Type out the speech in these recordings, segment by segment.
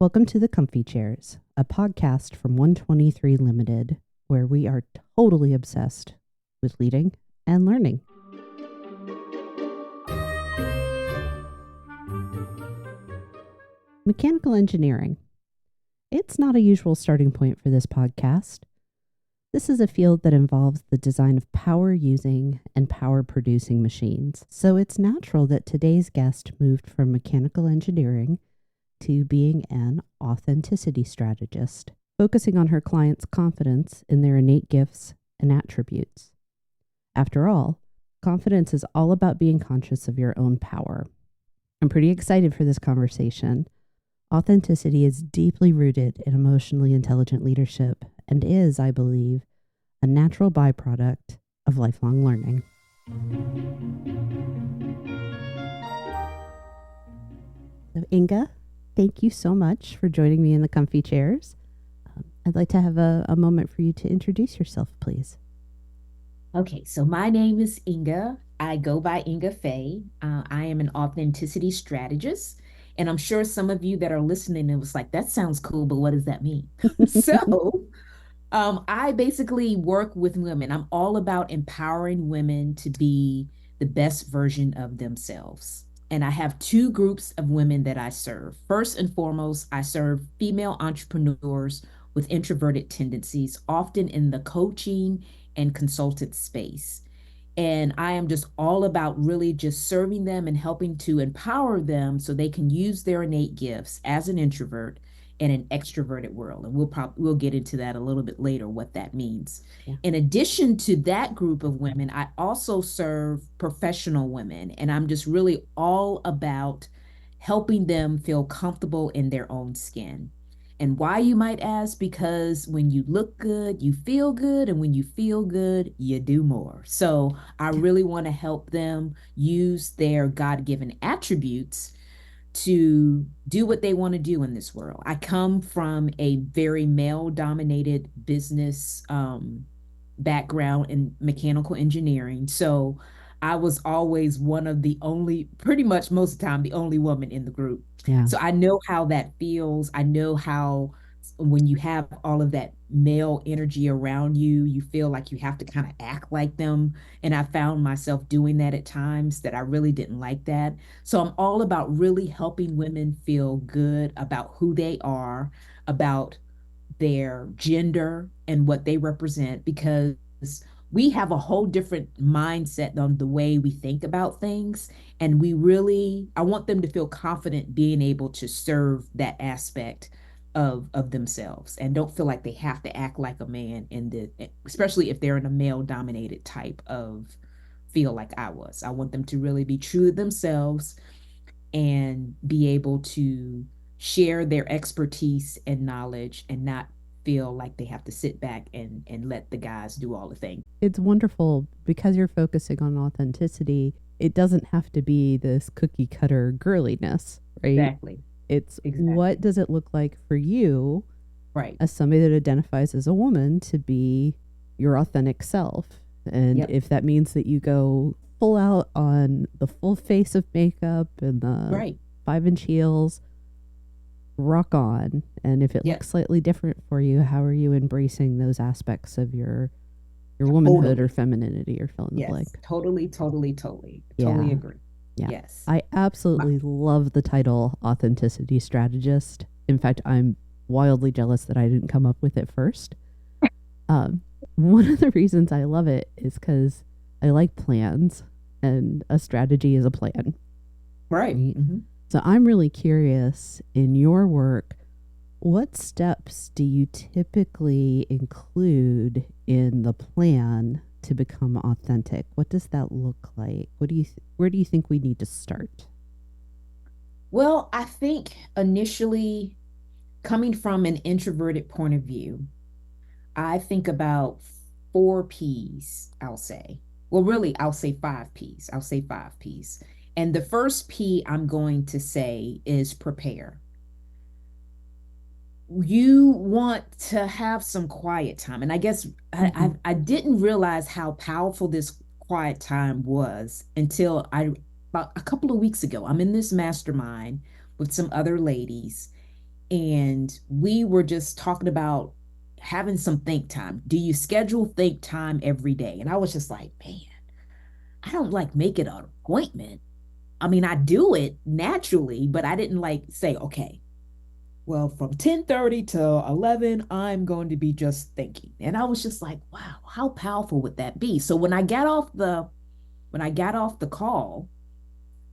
Welcome to the Comfy Chairs, a podcast from 123 Limited, where we are totally obsessed with leading and learning. Mechanical engineering. It's not a usual starting point for this podcast. This is a field that involves the design of power-using and power-producing machines, so it's natural that today's guest moved from mechanical engineering to being an authenticity strategist, focusing on her clients' confidence in their innate gifts and attributes. After all, confidence is all about being conscious of your own power. I'm pretty excited for this conversation. Authenticity is deeply rooted in emotionally intelligent leadership and is, I believe, a natural byproduct of lifelong learning. So, Inga, thank you so much for joining me in the Comfy Chairs. I'd like to have a moment for you to introduce yourself, please. Okay, so my name is Inga. I go by Ingafay. I am an authenticity strategist. And I'm sure some of you that are listening, it was like, that sounds cool, but what does that mean? I basically work with women. I'm all about empowering women to be the best version of themselves. And I have two groups of women that I serve. First and foremost, I serve female entrepreneurs with introverted tendencies, often in the coaching and consultant space. And I am just all about really just serving them and helping to empower them so they can use their innate gifts as an introvert in an extroverted world. And we'll get into that a little bit later, what that means. Yeah. In addition to that group of women, I also serve professional women, and I'm just really all about helping them feel comfortable in their own skin. And why, you might ask? Because when you look good, you feel good. And when you feel good, you do more. So I really want to help them use their God given attributes to do what they want to do in this world. I come from a very male dominated business background in mechanical engineering. So I was always one of the only, pretty much most of the time, the only woman in the group. Yeah. So I know how that feels. I know how when you have all of that male energy around you, you feel like you have to kind of act like them. And I found myself doing that at times that I really didn't like that. So I'm all about really helping women feel good about who they are, about their gender and what they represent, because we have a whole different mindset on the way we think about things. And I want them to feel confident being able to serve that aspect of themselves and don't feel like they have to act like a man especially if they're in a male dominated type of feel like I was. I want them to really be true to themselves and be able to share their expertise and knowledge and not feel like they have to sit back and let the guys do all the things. It's wonderful because you're focusing on authenticity. It doesn't have to be this cookie cutter girliness, right? Exactly. It's Exactly. what does it look like for you Right. as somebody that identifies as a woman to be your authentic self. And Yep. if that means that you go full out on the full face of makeup and the Right. 5-inch heels, rock on. And if it Yep. looks slightly different for you, how are you embracing those aspects of your womanhood or Totally. femininity or fill in the Yes. blank? Totally, totally, totally. Totally Yeah. agree. Yeah. Yes. I absolutely love the title authenticity strategist. In fact, I'm wildly jealous that I didn't come up with it first. Um, one of the reasons I love it is because I like plans, and a strategy is a plan. Right. Right? Mm-hmm. So I'm really curious in your work, what steps do you typically include in the plan to become authentic? What does that look like? Where do you think we need to start? Well, I think initially, coming from an introverted point of view, I think about four P's, I'll say. Well, really, I'll say five P's. I'll say five P's. And the first P I'm going to say is prepare. You want to have some quiet time. And I guess Mm-hmm. I didn't realize how powerful this quiet time was until about a couple of weeks ago. I'm in this mastermind with some other ladies, and we were just talking about having some think time. Do you schedule think time every day? And I was just like, man, I don't like make it an appointment. I mean, I do it naturally, but I didn't like say, okay, well, from 10:30 to 11, I'm going to be just thinking. And I was just like, wow, how powerful would that be? So when I got off the call,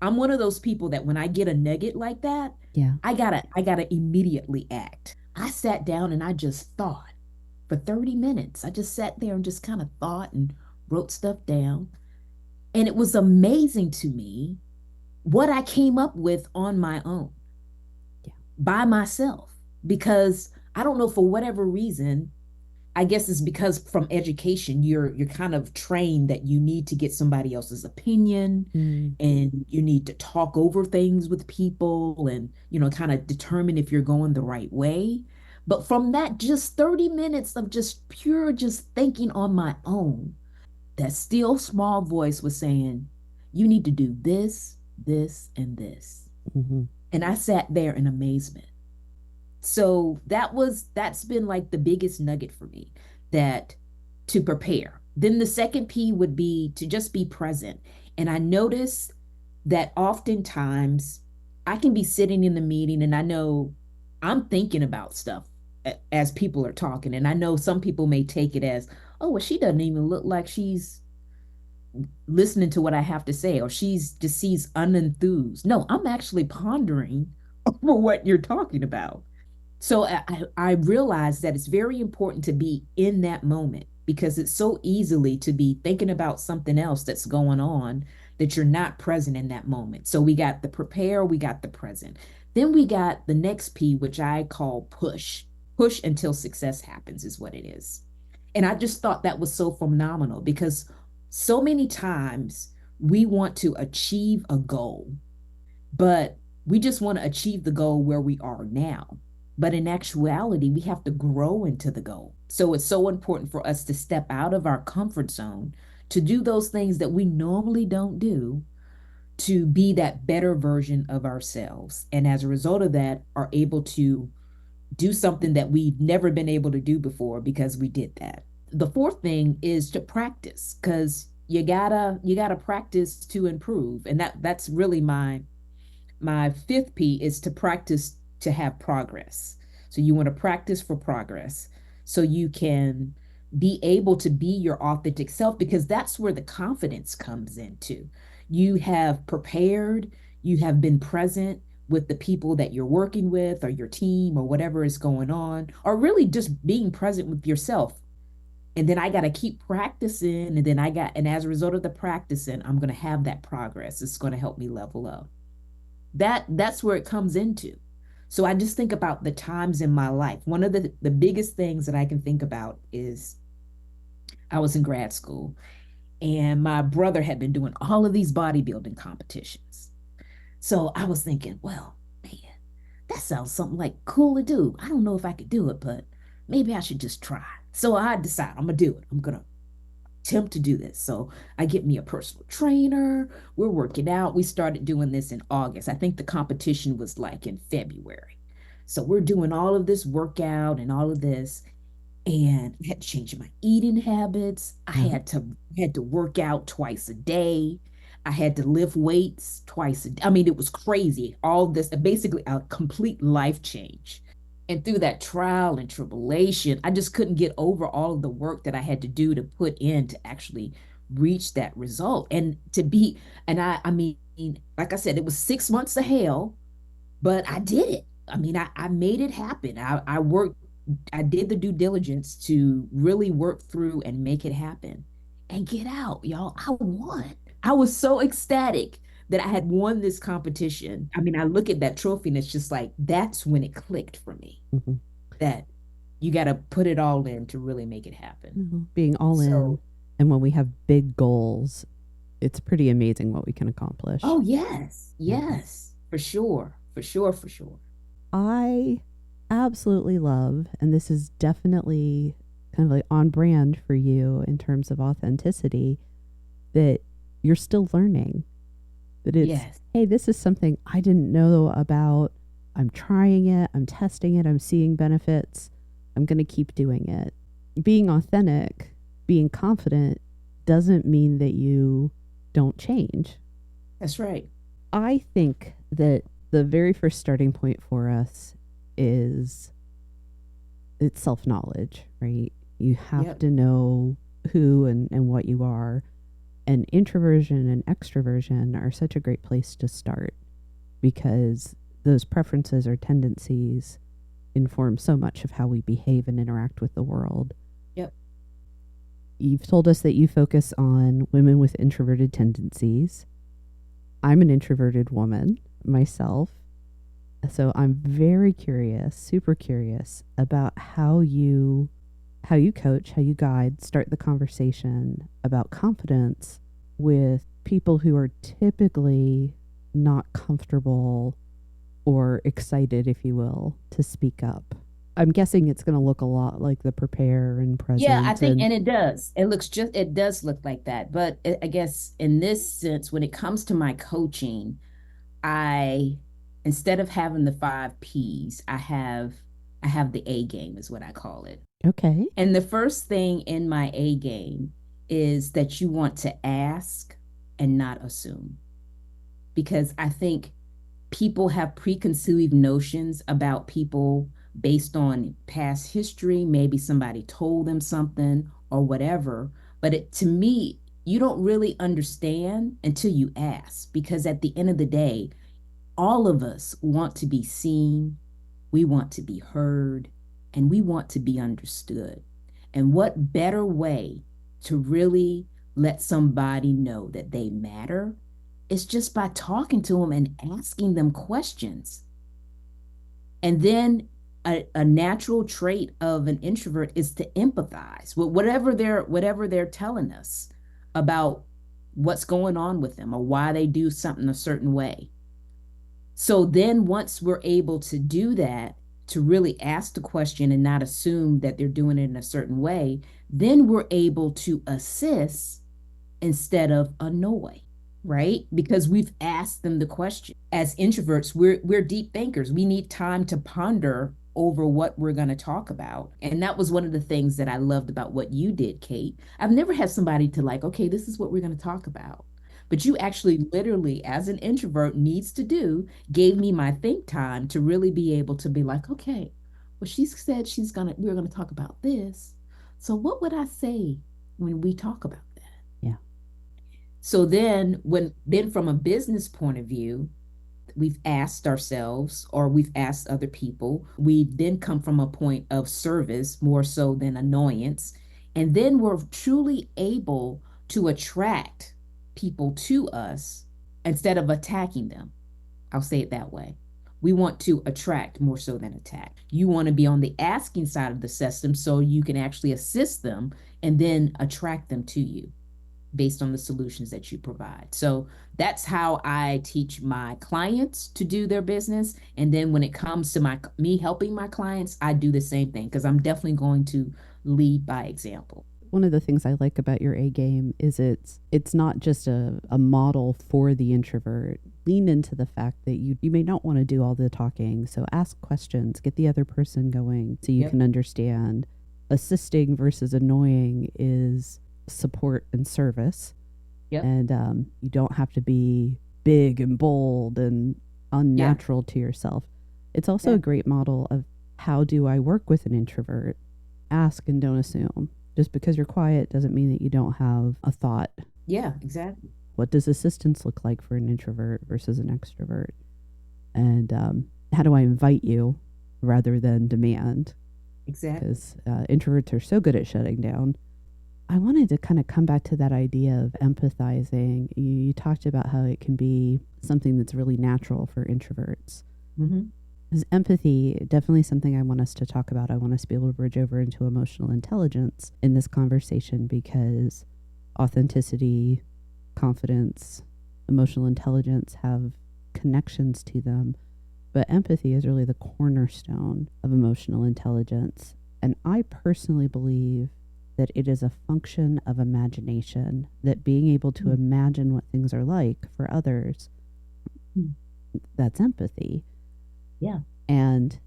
I'm one of those people that when I get a nugget like that, Yeah. I gotta immediately act. I sat down and I just thought for 30 minutes. I just sat there and just kind of thought and wrote stuff down. And it was amazing to me what I came up with on my own, Yeah. by myself, because I don't know, for whatever reason, I guess it's because from education you're kind of trained that you need to get somebody else's opinion, Mm. and you need to talk over things with people, and kind of determine if you're going the right way. But from that just 30 minutes of just pure just thinking on my own, that still small voice was saying, you need to do this, this, and this. Mm-hmm. And I sat there in amazement. So that's been like the biggest nugget for me, that to prepare. Then the second P would be to just be present. And I notice that oftentimes I can be sitting in the meeting and I know I'm thinking about stuff as people are talking. And I know some people may take it as, oh, well, she doesn't even look like she's listening to what I have to say, or she's just sees unenthused. No, I'm actually pondering over what you're talking about. So I realized that it's very important to be in that moment, because it's so easily to be thinking about something else that's going on, that you're not present in that moment. So we got the prepare, we got the present. Then we got the next P, which I call push. Push until success happens is what it is. And I just thought that was so phenomenal, because so many times we want to achieve a goal, but we just want to achieve the goal where we are now. But in actuality, we have to grow into the goal. So it's so important for us to step out of our comfort zone, to do those things that we normally don't do, to be that better version of ourselves. And as a result of that, are able to do something that we've never been able to do before because we did that. The fourth thing is to practice, because you gotta practice to improve. And that's really my fifth P is to practice to have progress. So you want to practice for progress so you can be able to be your authentic self, because that's where the confidence comes into. You have prepared, you have been present with the people that you're working with, or your team, or whatever is going on, or really just being present with yourself. And then I got to keep practicing. And as a result of the practicing, I'm going to have that progress. It's going to help me level up. That's where it comes into. So I just think about the times in my life. One of the biggest things that I can think about is I was in grad school, and my brother had been doing all of these bodybuilding competitions. So I was thinking, well, man, that sounds something like cool to do. I don't know if I could do it, but maybe I should just try. So I decided I'm gonna do it. I'm gonna attempt to do this. So I get me a personal trainer. We're working out. We started doing this in August. I think the competition was like in February. So we're doing all of this workout and all of this. And I had to change my eating habits. I Yeah. had to work out twice a day. I had to lift weights twice a day. I mean, it was crazy. All this, basically a complete life change. And through that trial and tribulation, I just couldn't get over all of the work that I had to do to put in to actually reach that result. And to be, and I mean, like I said, it was 6 months of hell, but I did it. I mean, I made it happen. I worked, I did the due diligence to really work through and make it happen. And get out, y'all. I won. I was so ecstatic that I had won this competition. I mean, I look at that trophy and it's just like, that's when it clicked for me, Mm-hmm. that you got to put it all in to really make it happen. Mm-hmm. Being all in. So, And when we have big goals, it's pretty amazing what we can accomplish. oh, yes, Mhm. yes, for sure, for sure, for sure. I absolutely love, and this is definitely kind of like on brand for you in terms of authenticity, that you're still learning. That it's, Yes. hey, this is something I didn't know about I'm trying it, I'm testing it, I'm seeing benefits, I'm going to keep doing it. Being authentic, being confident doesn't mean that you don't change. That's right. I think that the very first starting point for us is it's self-knowledge, right? You have Yep. to know who and what you are. And introversion and extroversion are such a great place to start because those preferences or tendencies inform so much of how we behave and interact with the world. Yep. You've told us that you focus on women with introverted tendencies. I'm an introverted woman myself. So I'm very curious, super curious about how you coach, how you guide, start the conversation about confidence with people who are typically not comfortable or excited, if you will, to speak up. I'm guessing it's going to look a lot like the prepare and Yeah, I present think, and and it does. It does look like that. But I guess in this sense, when it comes to my coaching, I, instead of having the five P's, I have the A game is what I call it. okay. And the first thing in my A game is that you want to ask and not assume. Because I think people have preconceived notions about people based on past history. Maybe somebody told them something or whatever. But to me, you don't really understand until you ask, because at the end of the day, all of us want to be seen, we want to be heard, and we want to be understood. And what better way to really let somebody know that they matter is just by talking to them and asking them questions. And then a natural trait of an introvert is to empathize with whatever they're telling us about what's going on with them or why they do something a certain way. So then once we're able to do that, to really ask the question and not assume that they're doing it in a certain way, then we're able to assist instead of annoy, right? Because we've asked them the question. As introverts, we're deep thinkers. We need time to ponder over what we're going to talk about. And that was one of the things that I loved about what you did, Kate. I've never had somebody to like, okay, this is what we're going to talk about. But you actually literally, as an introvert needs to do, gave me my think time to really be able to be like, okay, well, she said we're gonna talk about this. So what would I say when we talk about that? Yeah. So then from a business point of view, we've asked ourselves or we've asked other people. We then come from a point of service more so than annoyance. And then we're truly able to attract people to us instead of attacking them. I'll say it that way. We want to attract more so than attack. You want to be on the asking side of the system so you can actually assist them and then attract them to you based on the solutions that you provide. So that's how I teach my clients to do their business. And then when it comes to me helping my clients, I do the same thing because I'm definitely going to lead by example. One of the things I like about your A game is it's not just a model for the introvert. Lean into the fact that you may not want to do all the talking. So ask questions, get the other person going so you Yep. can understand. Assisting versus annoying is support and service. Yep. And you don't have to be big and bold and Yeah. unnatural to yourself. It's also Yeah. a great model of how do I work with an introvert? Ask and don't assume. Just because you're quiet doesn't mean that you don't have a thought. Yeah. Exactly. What does assistance look like for an introvert versus an extrovert? And how do I invite you rather than demand? Exactly. Because introverts are so good at shutting down. I wanted to kind of come back to that idea of empathizing. You talked about how it can be something that's really natural for introverts. Mm-hmm. Because empathy, definitely something I want us to talk about. I want us to be able to bridge over into emotional intelligence in this conversation because authenticity, confidence, emotional intelligence have connections to them. But empathy is really the cornerstone of emotional intelligence. And I personally believe that it is a function of imagination, that being able to imagine what things are like for others, Mm-hmm. that's empathy. Yeah. And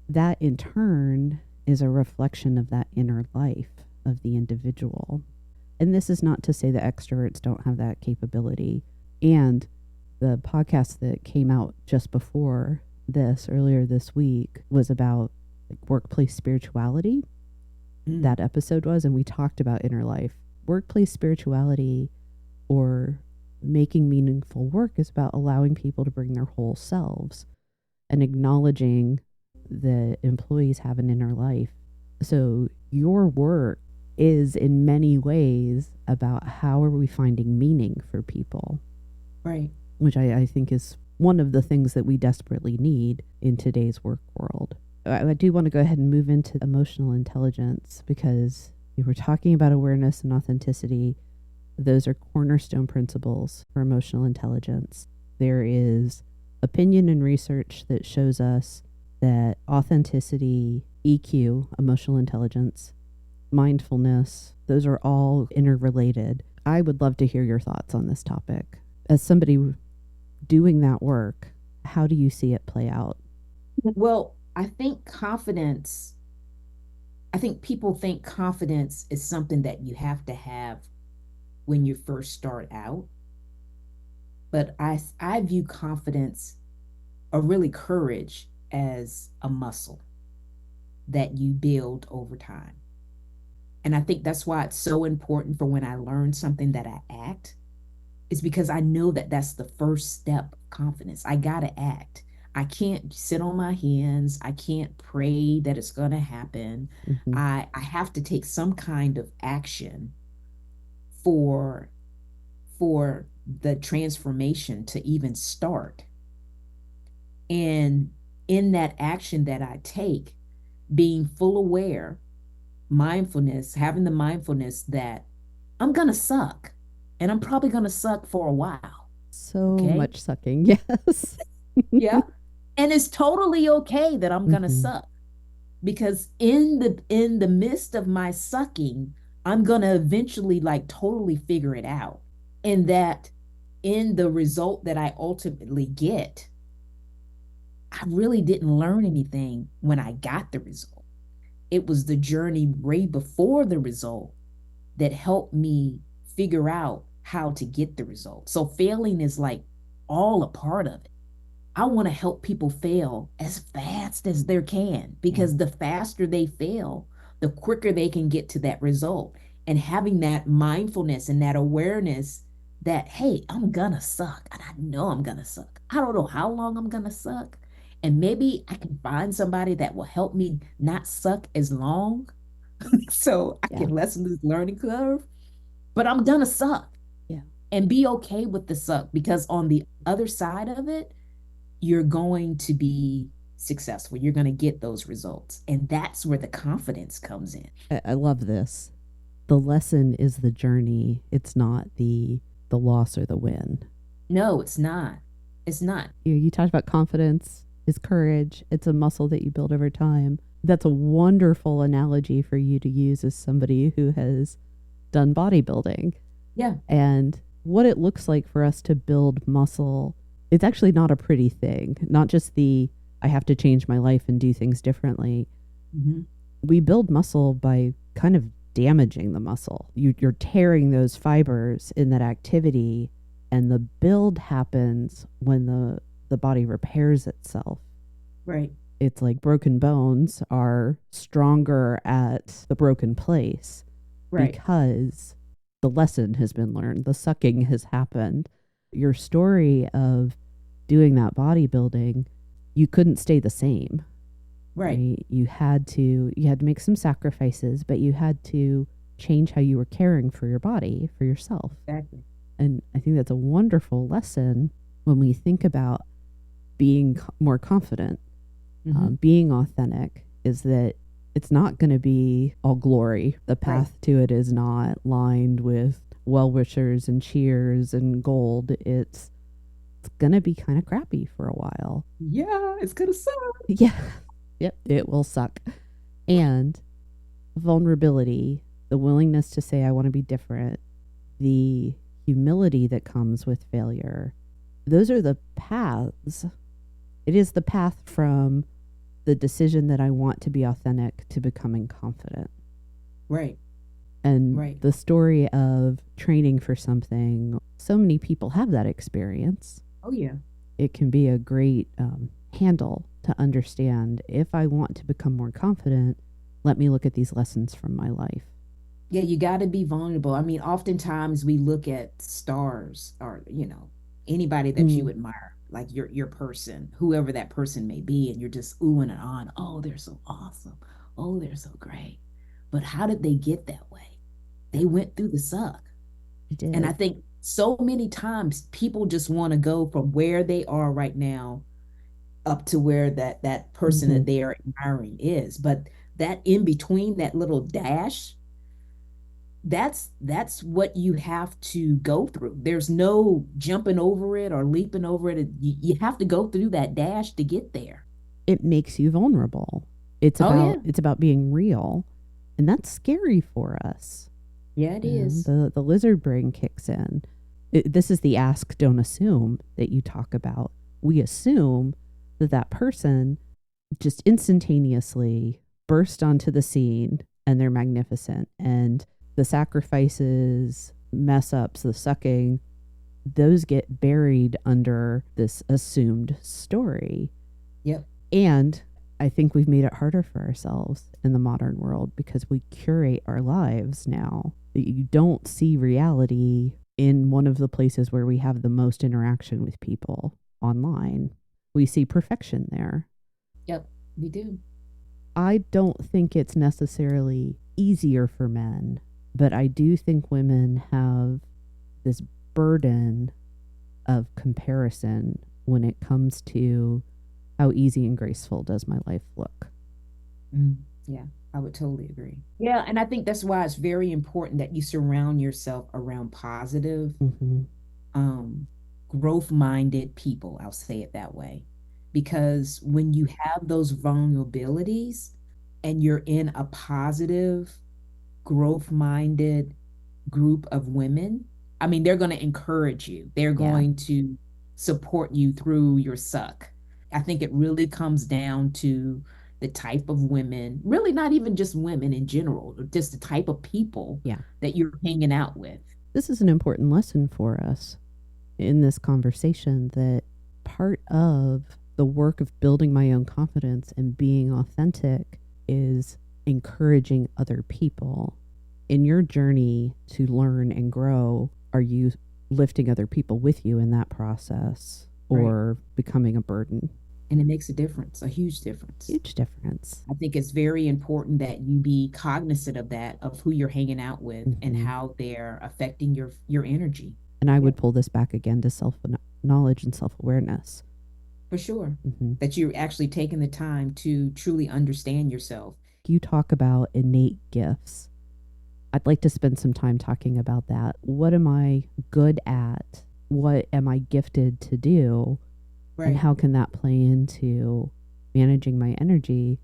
that in turn is a reflection of that inner life of the individual. And this is not to say that extroverts don't have that capability. And the podcast that came out just before this, earlier this week, was about like workplace spirituality. That episode was, and we talked about inner life. Workplace spirituality, or making meaningful work, is about allowing people to bring their whole selves and acknowledging that employees have an inner life. So your work is in many ways about how are we finding meaning for people. Right. Which I think is one of the things that we desperately need in today's work world. I do want to go ahead and move into emotional intelligence, because we were talking about awareness and authenticity. Those are cornerstone principles for emotional intelligence. There is opinion and research that shows us that authenticity, EQ, emotional intelligence, mindfulness, those are all interrelated. I would love to hear your thoughts on this topic. As somebody doing that work, how do you see it play out? Well, I think people think confidence is something that you have to have when you first start out. But I view confidence, or really courage, as a muscle that you build over time. And I think that's why it's so important for when I learn something that I act, is because I know that that's the first step of confidence. I got to act. I can't sit on my hands. I can't pray that it's going to happen. Mm-hmm. I have to take some kind of action for for the transformation to even start. And in that action that I take, being full aware, mindfulness, having the mindfulness that I'm going to suck, and I'm probably going to suck for a while. So Okay. much sucking, yes. Yeah. And it's totally okay that I'm going to Mm-hmm. suck, because in the midst of my sucking, I'm going to eventually like totally figure it out. And that in the result that I ultimately get, I really didn't learn anything when I got the result. It was the journey way before the result that helped me figure out how to get the result. So failing is like all a part of it. I want to help people fail as fast as they can, Yeah. because the faster they fail, the quicker they can get to that result. And having that mindfulness and that awareness that, hey, I'm gonna suck, and I know I'm gonna suck. I don't know how long I'm gonna suck. And maybe I can find somebody that will help me not suck as long so I Yeah. can lessen this learning curve. But I'm gonna suck, Yeah. and be okay with the suck, because on the other side of it, you're going to be successful. You're going to get those results. And that's where the confidence comes in. I love this. The lesson is the journey. It's not the loss or the win. No, it's not. It's not. You talked about confidence is courage. It's a muscle that you build over time. That's a wonderful analogy for you to use as somebody who has done bodybuilding. Yeah. And what it looks like for us to build muscle, it's actually not a pretty thing. Not just the I have to change my life and do things differently. Mm-hmm. We build muscle by kind of damaging the muscle. You're tearing those fibers in that activity, and the build happens when the body repairs itself. Right. It's like broken bones are stronger at the broken place, Right. because the lesson has been learned, the sucking has happened. Your story of doing that bodybuilding, you couldn't stay the same. Right. You had to make some sacrifices, but you had to change how you were caring for your body, for yourself. Exactly. And I think that's a wonderful lesson when we think about being more confident, being authentic, is that it's not going to be all glory. The path to it is not lined with well-wishers and cheers and gold. It's going to be kind of crappy for a while. Yeah, it's going to suck. Yeah. Yep, it will suck. And vulnerability, the willingness to say, I want to be different, the humility that comes with failure, those are the paths It is the path from the decision that I want to be authentic to becoming confident. Right. And Right. the story of training for something, so many people have that experience. Oh yeah. It can be a great handle to understand if I want to become more confident, let me look at these lessons from my life. Yeah, you got to be vulnerable. I mean, oftentimes we look at stars or, anybody that Mm, you admire, like your person, whoever that person may be, and you're just oohing and on. Oh, they're so awesome. Oh, they're so great. But how did they get that way? They went through the suck. I And I did. think so many times people just want to go from where they are right now up to where that person Mm-hmm. that they are admiring is. But that in between, that little dash, that's what you have to go through. There's no jumping over it or leaping over it. You have to go through that dash to get there. It makes you vulnerable. It's Oh about yeah. it's about being real, and that's scary for us. Yeah, it You know, is. the lizard brain kicks in. This is the ask, don't assume that you talk about. We assume that that person just instantaneously burst onto the scene and they're magnificent. And the sacrifices, mess ups, the sucking, those get buried under this assumed story. Yep. And I think we've made it harder for ourselves in the modern world because we curate our lives now. You don't see reality in one of the places where we have the most interaction with people online. We see perfection there. Yep. We do. I don't think it's necessarily easier for men, but I do think women have this burden of comparison when it comes to how easy and graceful does my life look. Mm, yeah, I would totally agree. Yeah, and I think that's why it's very important that you surround yourself around positive, Mm-hmm. um, growth-minded people. I'll say it that way. Because when you have those vulnerabilities and you're in a positive, growth-minded group of women, I mean, they're going to encourage you. They're Yeah. going to support you through your suck. I think it really comes down to the type of women, really not even just women in general, just the type of people Yeah. that you're hanging out with. This is an important lesson for us in this conversation that part of the work of building my own confidence and being authentic is encouraging other people. In your journey to learn and grow, are you lifting other people with you in that process Right. or becoming a burden? And it makes a difference, a huge difference. Huge difference. I think it's very important that you be cognizant of that, of who you're hanging out with and Mm-hmm. how they're affecting your energy. And I would Yep, pull this back again to self knowledge and self awareness. for sure. Mm-hmm. That you're actually taking the time to truly understand yourself. You talk about innate gifts. I'd like to spend some time talking about that. What am I good at? What am I gifted to do? And Right. how can that play into managing my energy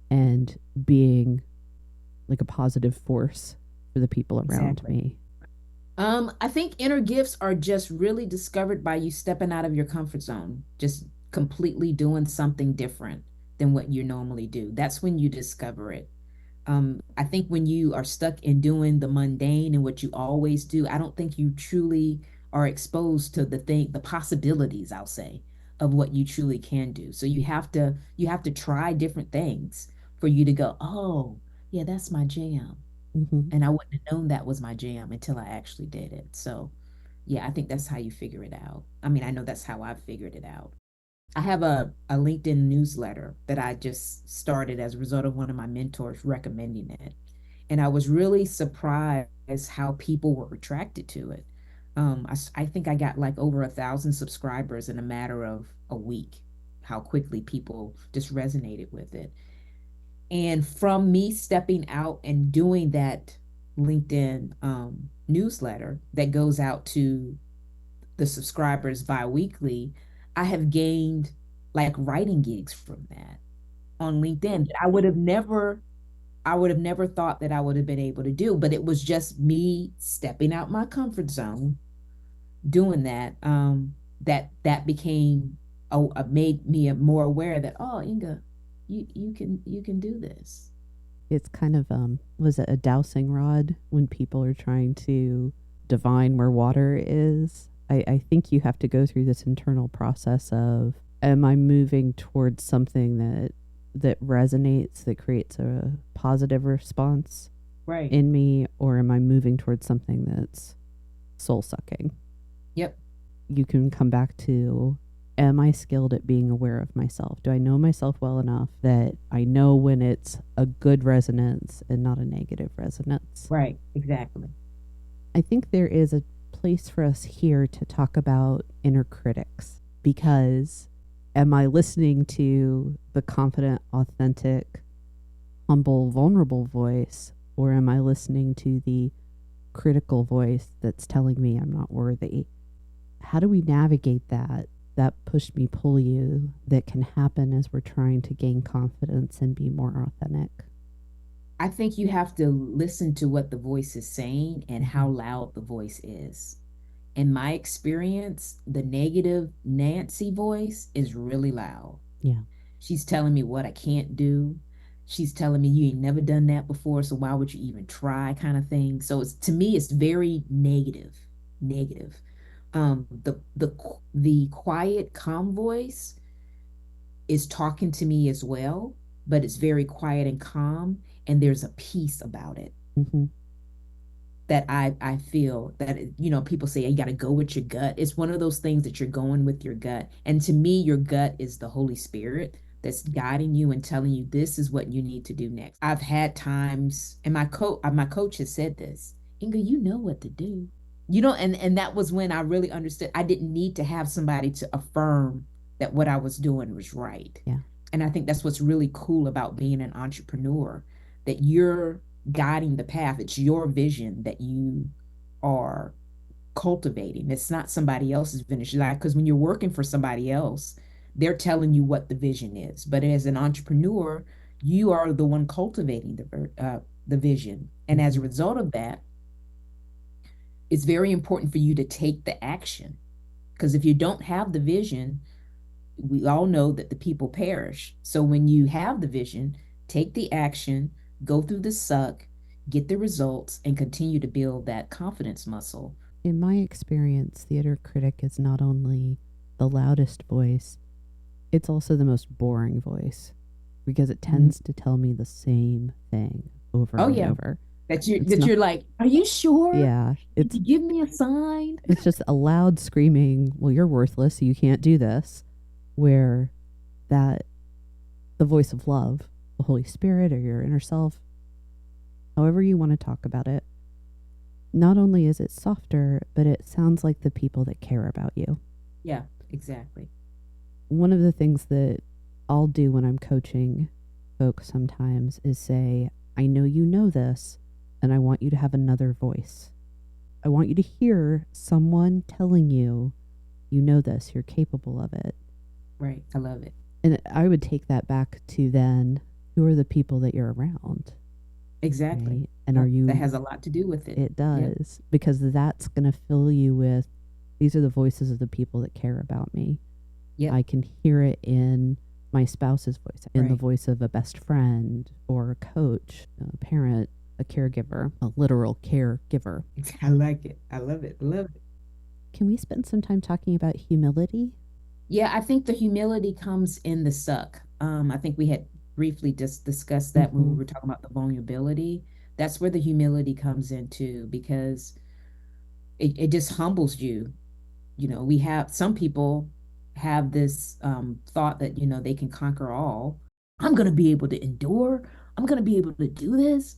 and being like a positive force for the people around Exactly. me? I think inner gifts are just really discovered by you stepping out of your comfort zone, just completely doing something different than what you normally do. That's when you discover it. I think when you are stuck in doing the mundane and what you always do, I don't think you truly are exposed to the possibilities, I'll say, of what you truly can do. So you have to try different things for you to go, oh, yeah, that's my jam. Mm-hmm. And I wouldn't have known that was my jam until I actually did it. So yeah, I think that's how you figure it out. I mean, I know that's how I figured it out. I have a LinkedIn newsletter that I just started as a result of one of my mentors recommending it. And I was really surprised how people were attracted to it. I think I got like over 1,000 subscribers in a matter of a week, how quickly people just resonated with it. And from me stepping out and doing that LinkedIn newsletter that goes out to the subscribers bi-weekly, I have gained like writing gigs from that on LinkedIn. I would have never thought that I would have been able to do, but it was just me stepping out my comfort zone, doing that. That became made me more aware that, oh, Inga, you can do this. It's kind of was it a dowsing rod when people are trying to divine where water is? I think you have to go through this internal process of, am I moving towards something that resonates, that creates a positive response Right. in me, or am I moving towards something that's soul sucking? Yep. You can come back to, am I skilled at being aware of myself? Do I know myself well enough that I know when it's a good resonance and not a negative resonance? Right. Exactly. I think there is a place for us here to talk about inner critics, because am I listening to the confident, authentic, humble, vulnerable voice, or am I listening to the critical voice that's telling me I'm not worthy? How do we navigate that push me pull you that can happen as we're trying to gain confidence and be more authentic? I think you have to listen to what the voice is saying and Mm-hmm. how loud the voice is. In my experience, the negative Nancy voice is really loud. Yeah. She's telling me what I can't do. She's telling me you ain't never done that before, so why would you even try, kind of thing. So it's, to me, it's very negative, negative. The quiet, calm voice is talking to me as well, but it's very quiet and calm, and there's a peace about it Mm-hmm. that I feel that, people say you got to go with your gut. It's one of those things that you're going with your gut, and to me, your gut is the Holy Spirit that's guiding you and telling you this is what you need to do next. I've had times, and my coach has said this, Inga, you know what to do. And that was when I really understood I didn't need to have somebody to affirm that what I was doing was right. Yeah. And I think that's what's really cool about being an entrepreneur, that you're guiding the path. It's your vision that you are cultivating. It's not somebody else's vision. Like, because when you're working for somebody else, they're telling you what the vision is. But as an entrepreneur, you are the one cultivating the vision. And as a Mm-hmm. result of that, it's very important for you to take the action. Because if you don't have the vision, we all know that the people perish. So when you have the vision, take the action, go through the suck, get the results, and continue to build that confidence muscle. In my experience, the inner critic is not only the loudest voice, it's also the most boring voice, because it Mhm. tends to tell me the same thing over Oh and yeah, over. that you It's that not, you're like, are you sure? yeah, Can you give me a sign? it's just a loud screaming, well, you're worthless, so you can't do this. Where that, the voice of love, the Holy Spirit or your inner self, however you want to talk about it, not only is it softer, but it sounds like the people that care about you. Yeah, exactly. One of the things that I'll do when I'm coaching folks sometimes is say, I know you know this, and I want you to have another voice. I want you to hear someone telling you, you know this, you're capable of it. Right. I love it. And I would take that back to then, who are the people that you're around? Exactly. Right? And are That you, has a lot to do with it. it Yep. does, because that's going to fill you with, these are the voices of the people that care about me. Yep. I can hear it in my spouse's voice, in the Right. voice of a best friend or a coach, a parent, a caregiver, a literal caregiver. I like it. I love it. Love it. Can we spend some time talking about humility? Yeah, I think the humility comes in the suck. I think we had briefly just discussed that when we Mm-hmm. were talking about the vulnerability. That's where the humility comes into, because it just humbles you. We have some people have this thought that, they can conquer all. I'm going to be able to endure. I'm going to be able to do this.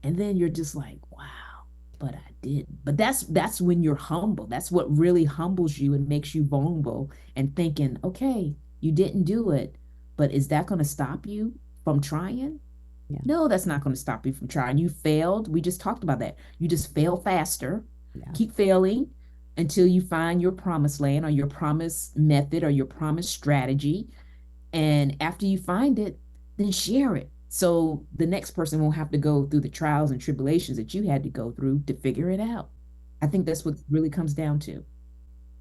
And then you're just like, wow, but I didn't. But that's when you're humble. That's what really humbles you and makes you vulnerable, and thinking, okay, you didn't do it, but is that going to stop you from trying? Yeah. No, that's not going to stop you from trying. You failed. We just talked about that. You just fail faster. Yeah. Keep failing until you find your promised land, or your promised method, or your promised strategy. And after you find it, then share it. So the next person won't have to go through the trials and tribulations that you had to go through to figure it out. I think that's what it really comes down to.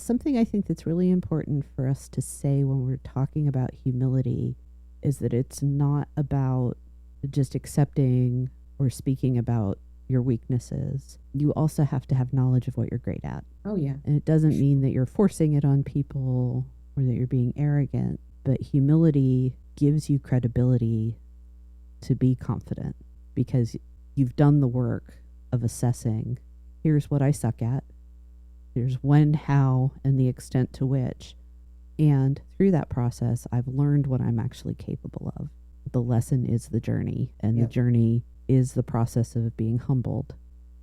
Something I think that's really important for us to say when we're talking about humility is that it's not about just accepting or speaking about your weaknesses. You also have to have knowledge of what you're great at. Oh, yeah. And it doesn't mean that you're forcing it on people or that you're being arrogant, but humility gives you credibility to be confident because you've done the work of assessing here's what I suck at, here's when, how, and the extent to which. And through that process, I've learned what I'm actually capable of. The lesson is the journey, and the Yep. journey is the process of being humbled.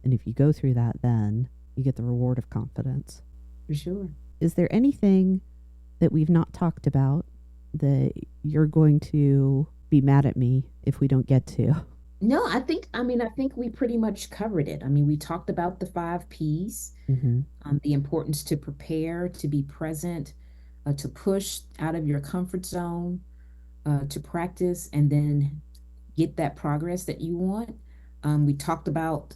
And if you go through that, then you get the reward of confidence. For sure. Is there anything that we've not talked about that you're going to be mad at me if we don't get to? No, I think we pretty much covered it. I mean, we talked about the 5 Ps, Mm-hmm. the importance to prepare, to be present, to push out of your comfort zone, to practice, and then get that progress that you want. We talked about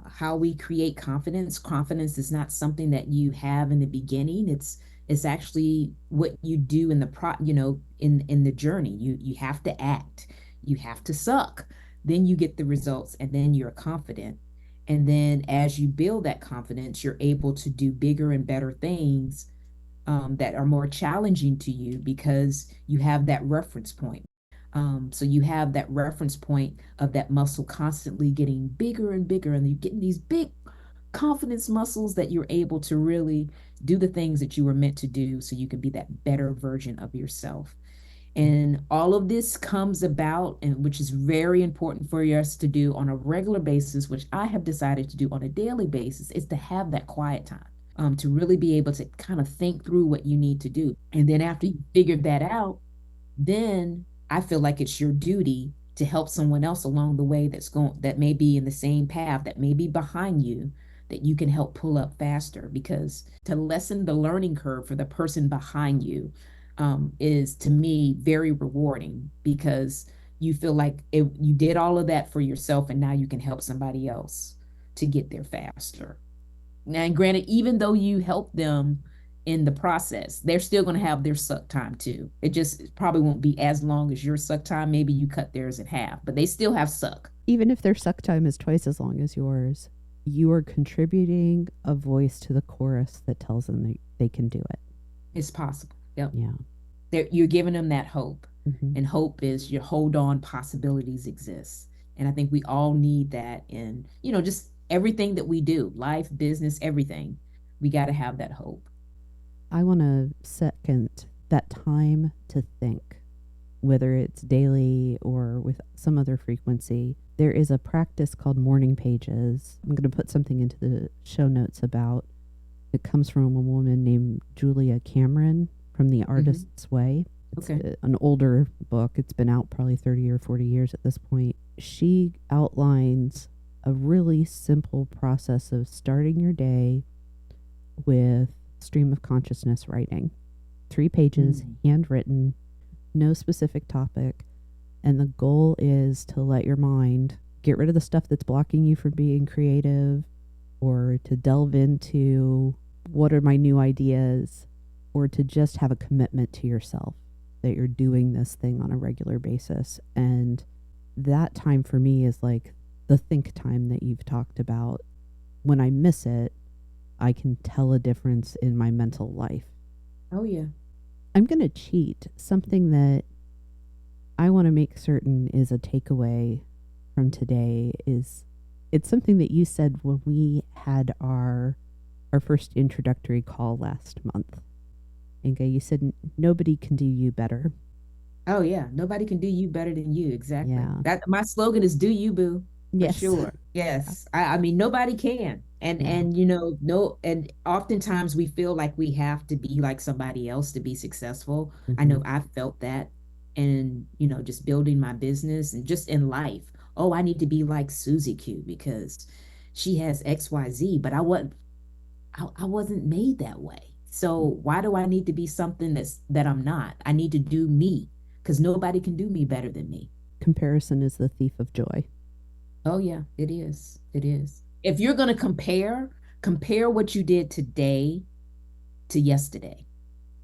how we create confidence. Confidence is not something that you have in the beginning. It's actually what you do in the in the journey. You have to act. You have to suck. Then you get the results, and then you're confident. And then as you build that confidence, you're able to do bigger and better things that are more challenging to you because you have that reference point. So you have that reference point of that muscle constantly getting bigger and bigger, and you're getting these big confidence muscles that you're able to really do the things that you were meant to do so you can be that better version of yourself. And all of this comes about, and which is very important for us to do on a regular basis, which I have decided to do on a daily basis, is to have that quiet time. To really be able to kind of think through what you need to do. And then after you figure that out, then I feel like it's your duty to help someone else along the way that may be in the same path, that may be behind you, that you can help pull up faster. Because to lessen the learning curve for the person behind you is to me very rewarding because you feel like you did all of that for yourself and now you can help somebody else to get there faster. Now, granted, even though you help them in the process, they're still going to have their suck time too. It probably won't be as long as your suck time. Maybe you cut theirs in half, but they still have suck. Even if their suck time is twice as long as yours, you are contributing a voice to the chorus that tells them they can do it. It's possible. Yep. Yeah. You're giving them that hope. Mm-hmm. And hope is your hold on, possibilities exist. And I think we all need that in, just everything that we do, life, business, everything. We got to have that hope. I want to second that time to think, whether it's daily or with some other frequency. There is a practice called morning pages. I'm going to put something into the show notes about it. Comes from a woman named Julia Cameron from The Artist's Way. It's Okay. an older book. It's been out probably 30 or 40 years at this point. She outlines a really simple process of starting your day with stream of consciousness writing. 3 pages, handwritten, no specific topic. And the goal is to let your mind get rid of the stuff that's blocking you from being creative, or to delve into what are my new ideas, or to just have a commitment to yourself that you're doing this thing on a regular basis. And that time for me is like the think time that you've talked about. When I miss it, I can tell a difference in my mental life. Oh, yeah. I'm going to cheat. Something that I want to make certain is a takeaway from today is it's something that you said when we had our first introductory call last month. Inga, you said nobody can do you better. Oh, yeah. Nobody can do you better than you. Exactly. Yeah. That my slogan is "Do you, boo," for Yes. sure. Yes. I mean, nobody can. And Yeah. no, and oftentimes we feel like we have to be like somebody else to be successful. I Mm-hmm. know I've felt that, and just building my business and just in life. Oh, I need to be like Susie Q because she has XYZ, but I wasn't made that way. So why do I need to be something that I'm not? I need to do me because nobody can do me better than me. Comparison is the thief of joy. Oh yeah, it is. It is. If you're gonna compare what you did today to yesterday?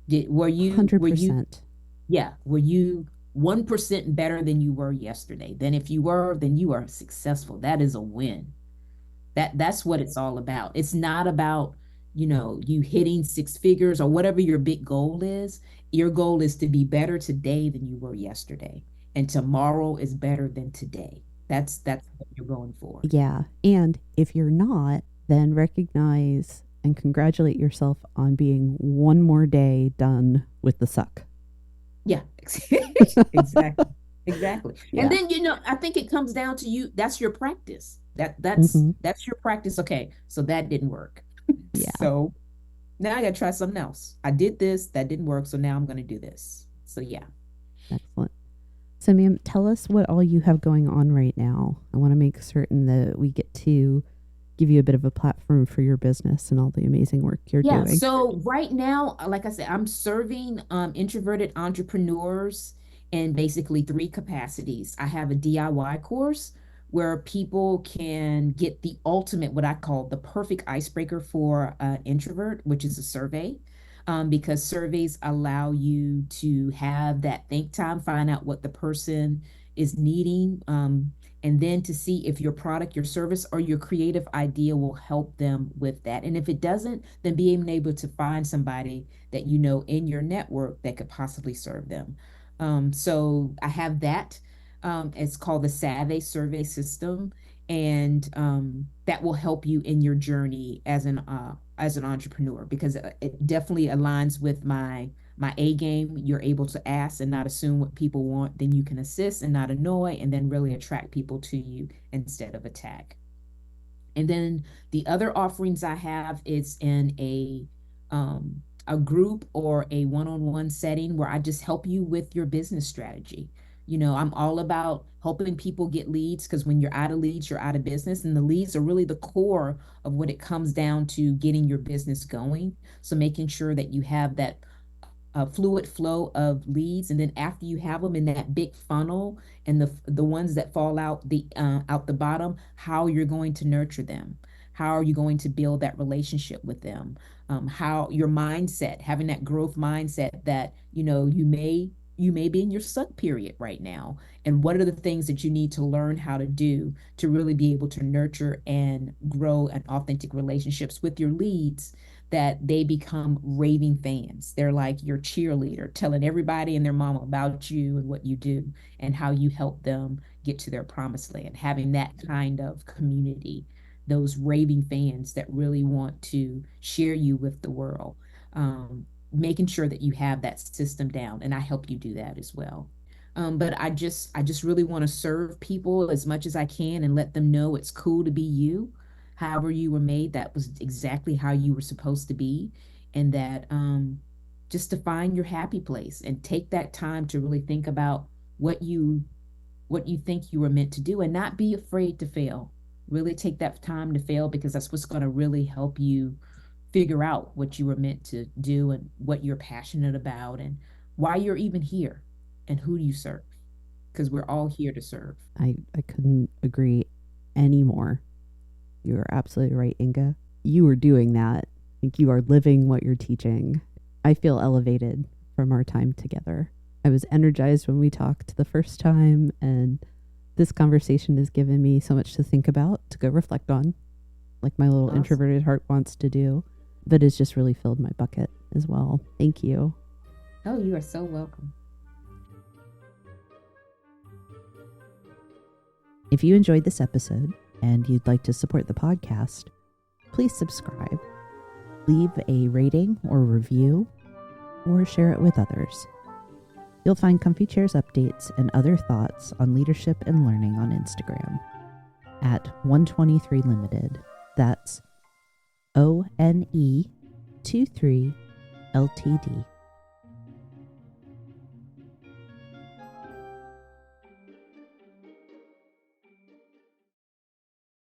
Were you 100%. yeah, were you 1% better than you were yesterday? Then if you were, then you are successful. That is a win. That's what it's all about. It's not about, you hitting six figures or whatever your big goal is. Your goal is to be better today than you were yesterday. And tomorrow is better than today. That's what you're going for. Yeah. And if you're not, then recognize and congratulate yourself on being one more day done with the suck. Yeah, exactly. Exactly. And Yeah. then, I think it comes down to you. That's your practice. Hmm. That's your practice. Okay, so that didn't work. Yeah. So now I gotta try something else. I did this, that didn't work, so now I'm gonna do this. So yeah. Excellent. So, ma'am, tell us what all you have going on right now. I want to make certain that we get to give you a bit of a platform for your business and all the amazing work you're Yeah, doing. so right now, like I said, I'm serving introverted entrepreneurs in basically three capacities. I have a DIY course where people can get the ultimate, what I call the perfect icebreaker for introvert, which is a survey. Because surveys allow you to have that think time, find out what the person is needing, and then to see if your product, your service, or your creative idea will help them with that. And if it doesn't, then being able to find somebody that you know in your network that could possibly serve them. So I have that. It's called the Savvy Survey System, and that will help you in your journey as an entrepreneur, because it definitely aligns with my A game. You're able to ask and not assume what people want. Then you can assist and not annoy, and then really attract people to you instead of attack. And then the other offerings I have is in a group or a one-on-one setting where I just help you with your business strategy. I'm all about helping people get leads, because when you're out of leads, you're out of business. And the leads are really the core of what it comes down to getting your business going. So making sure that you have that a fluid flow of leads, and then after you have them in that big funnel, and the ones that fall out the bottom, how you're going to nurture them, how are you going to build that relationship with them, how your mindset, having that growth mindset that you may be in your suck period right now, and what are the things that you need to learn how to do to really be able to nurture and grow an authentic relationships with your leads, that they become raving fans. They're like your cheerleader, telling everybody and their mama about you and what you do and how you help them get to their promised land. Having that kind of community, those raving fans that really want to share you with the world. Making sure that you have that system down, and I help you do that as well. But I just really want to serve people as much as I can and let them know it's cool to be you. However you were made, that was exactly how you were supposed to be. And that just to find your happy place and take that time to really think about what you what you think you were meant to do, and not be afraid to fail. Really take that time to fail, because that's what's going to really help you figure out what you were meant to do and what you're passionate about and why you're even here and who do you serve, because we're all here to serve. I couldn't agree anymore. You are absolutely right, Inga. You are doing that. I think you are living what you're teaching. I feel elevated from our time together. I was energized when we talked the first time, and this conversation has given me so much to think about, to go reflect on, like my little Awesome. introverted heart wants to do. But it's just really filled my bucket as well. Thank you. Oh, you are so welcome. If you enjoyed this episode and you'd like to support the podcast, please subscribe, leave a rating or review, or share it with others. You'll find Comfy Chairs updates and other thoughts on leadership and learning on Instagram at 123 Limited. That's ONE23 LTD.